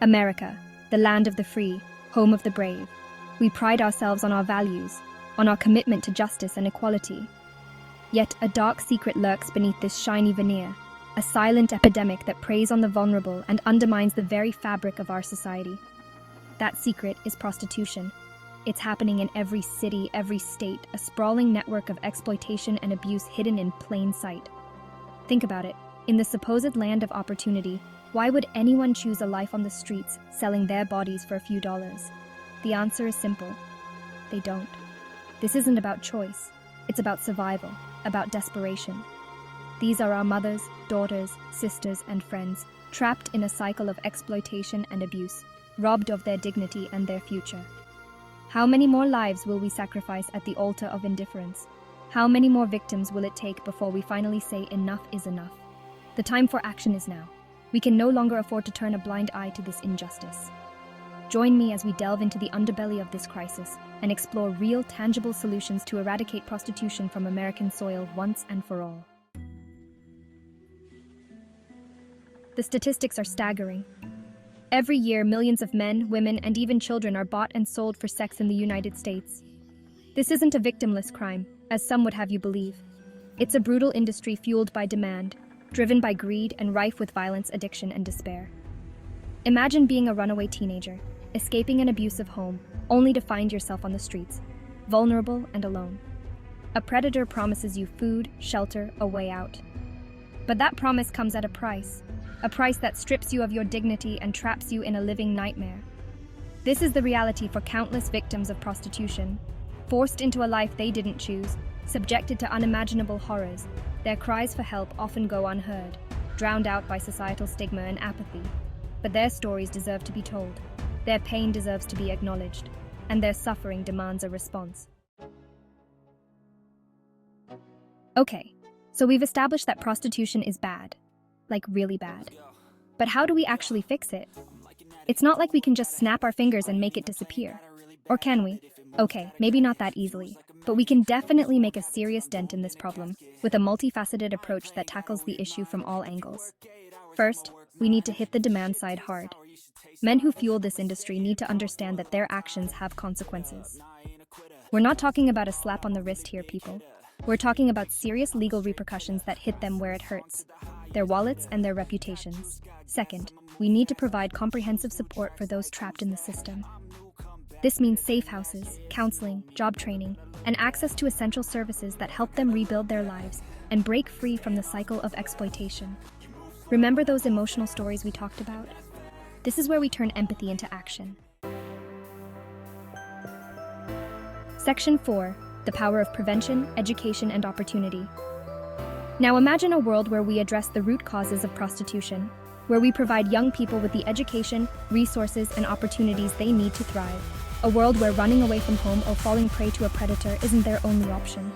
America, the land of the free, home of the brave. We pride ourselves on our values, on our commitment to justice and equality. Yet a dark secret lurks beneath this shiny veneer, a silent epidemic that preys on the vulnerable and undermines the very fabric of our society. That secret is prostitution. It's happening in every city, every state, a sprawling network of exploitation and abuse hidden in plain sight. Think about it. In the supposed land of opportunity, why would anyone choose a life on the streets, selling their bodies for a few dollars? The answer is simple. They don't. This isn't about choice. It's about survival, about desperation. These are our mothers, daughters, sisters, and friends, trapped in a cycle of exploitation and abuse, robbed of their dignity and their future. How many more lives will we sacrifice at the altar of indifference? How many more victims will it take before we finally say enough is enough? The time for action is now. We can no longer afford to turn a blind eye to this injustice. Join me as we delve into the underbelly of this crisis and explore real, tangible solutions to eradicate prostitution from American soil once and for all. The statistics are staggering. Every year, millions of men, women, and even children are bought and sold for sex in the United States. This isn't a victimless crime, as some would have you believe. It's a brutal industry fueled by demand, driven by greed and rife with violence, addiction, and despair. Imagine being a runaway teenager, escaping an abusive home, only to find yourself on the streets, vulnerable and alone. A predator promises you food, shelter, a way out. But that promise comes at a price that strips you of your dignity and traps you in a living nightmare. This is the reality for countless victims of prostitution. Forced into a life they didn't choose, subjected to unimaginable horrors, their cries for help often go unheard, drowned out by societal stigma and apathy. But their stories deserve to be told, their pain deserves to be acknowledged, and their suffering demands a response. Okay, so we've established that prostitution is bad. Like really bad. But how do we actually fix it? It's not like we can just snap our fingers and make it disappear. Or can we? Okay, maybe not that easily, but we can definitely make a serious dent in this problem with a multifaceted approach that tackles the issue from all angles. First, we need to hit the demand side hard. Men who fuel this industry need to understand that their actions have consequences. We're not talking about a slap on the wrist here, people. We're talking about serious legal repercussions that hit them where it hurts, their wallets and their reputations. Second, we need to provide comprehensive support for those trapped in the system. This means safe houses, counseling, job training, and access to essential services that help them rebuild their lives and break free from the cycle of exploitation. Remember those emotional stories we talked about? This is where we turn empathy into action. Section 4. The power of prevention, education, and opportunity. Now imagine a world where we address the root causes of prostitution, where we provide young people with the education, resources, and opportunities they need to thrive. A world where running away from home or falling prey to a predator isn't their only option.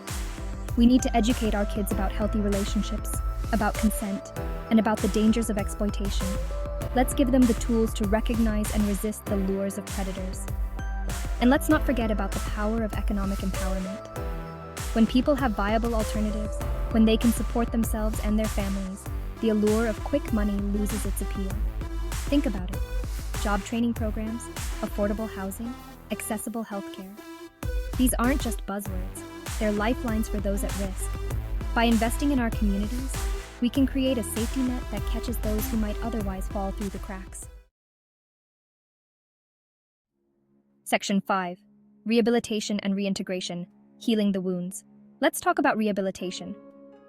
We need to educate our kids about healthy relationships, about consent, and about the dangers of exploitation. Let's give them the tools to recognize and resist the lures of predators. And let's not forget about the power of economic empowerment. When people have viable alternatives, when they can support themselves and their families, the allure of quick money loses its appeal. Think about it. Job training programs, affordable housing, accessible healthcare. These aren't just buzzwords, they're lifelines for those at risk. By investing in our communities, we can create a safety net that catches those who might otherwise fall through the cracks. Section 5. Rehabilitation and reintegration, healing the wounds. Let's talk about rehabilitation.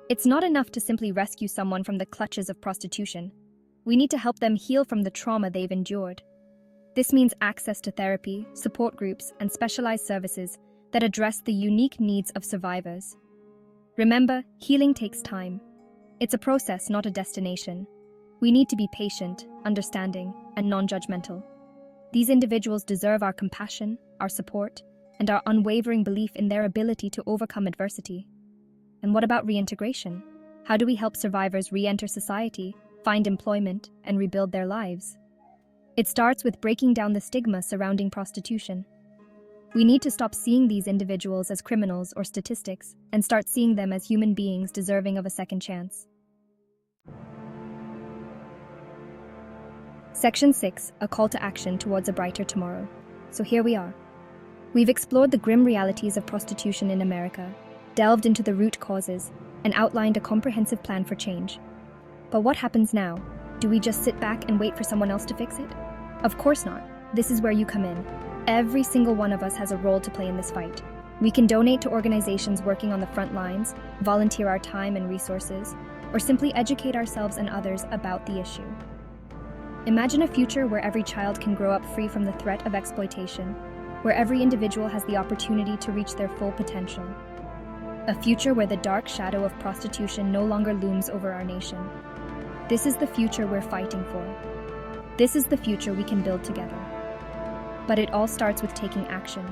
It's not enough to simply rescue someone from the clutches of prostitution. We need to help them heal from the trauma they've endured. This means access to therapy, support groups, and specialized services that address the unique needs of survivors. Remember, healing takes time. It's a process, not a destination. We need to be patient, understanding, and non-judgmental. These individuals deserve our compassion, our support, and our unwavering belief in their ability to overcome adversity. And what about reintegration? How do we help survivors re-enter society, find employment, and rebuild their lives? It starts with breaking down the stigma surrounding prostitution. We need to stop seeing these individuals as criminals or statistics and start seeing them as human beings deserving of a second chance. Section 6, a call to action towards a brighter tomorrow. So here we are. We've explored the grim realities of prostitution in America, delved into the root causes, and outlined a comprehensive plan for change. But what happens now? Do we just sit back and wait for someone else to fix it? Of course not. This is where you come in. Every single one of us has a role to play in this fight. We can donate to organizations working on the front lines, volunteer our time and resources, or simply educate ourselves and others about the issue. Imagine a future where every child can grow up free from the threat of exploitation, where every individual has the opportunity to reach their full potential. A future where the dark shadow of prostitution no longer looms over our nation. This is the future we're fighting for. This is the future we can build together. But it all starts with taking action,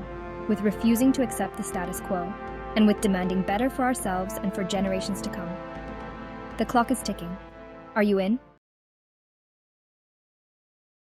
with refusing to accept the status quo, and with demanding better for ourselves and for generations to come. The clock is ticking. Are you in?